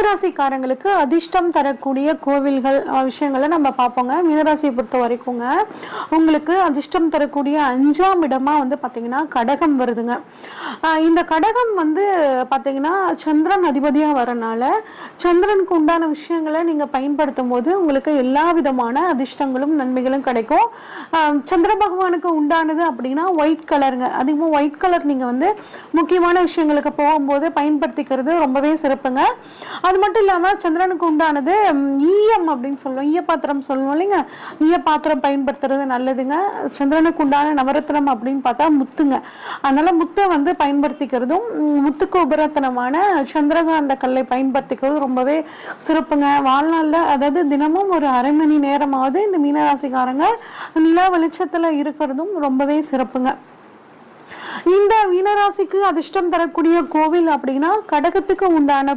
மீனராசிக்காரங்களுக்கு அதிர்ஷ்டம் தரக்கூடிய கோவில்கள் விஷயங்களை நம்ம பார்ப்போங்க. மீனராசியை பொறுத்த வரைக்குங்க உங்களுக்கு அதிர்ஷ்டம் தரக்கூடிய 5ஆம் இடமா வந்து பார்த்தீங்கன்னா கடகம் வருதுங்க. இந்த கடகம் வந்து பார்த்தீங்கன்னா சந்திரன் அதிபதியாக வரனால சந்திரனுக்கு உண்டான விஷயங்களை நீங்கள் பயன்படுத்தும் போது உங்களுக்கு எல்லா விதமான அதிர்ஷ்டங்களும் நன்மைகளும் கிடைக்கும். சந்திர பகவானுக்கு உண்டானது அப்படின்னா ஒயிட் கலருங்க. அதிகமாக ஒயிட் கலர் நீங்கள் வந்து முக்கியமான விஷயங்களுக்கு போகும்போது பயன்படுத்திக்கிறது ரொம்பவே சிறப்புங்க. அது மட்டும் இல்லாமல் சந்திரனுக்கு உண்டானது ஈயம் அப்படின்னு சொல்லுவோம், ஈயப்பாத்திரம் சொல்லுவோம் இல்லைங்க. ஈயப்பாத்திரம் பயன்படுத்துறது நல்லதுங்க. சந்திரனுக்கு உண்டான நவரத்னம் அப்படின்னு பார்த்தா முத்துங்க. அதனால முத்தை வந்து பயன்படுத்திக்கிறதும் முத்துக்கு உபரத்தனமான சந்திரகாந்த கல்லை பயன்படுத்திக்கிறது ரொம்பவே சிறப்புங்க. வாழ்நாளில் அதாவது தினமும் ஒரு அரை மணி நேரமாவது இந்த மீனராசிக்காரங்க நில வெளிச்சத்தில் இருக்கிறதும் ரொம்பவே சிறப்புங்க. இந்த மீனராசிக்கு அதிர்ஷ்டம் தரக்கூடிய கோவில் அப்படின்னா கடகத்துக்கு உண்டான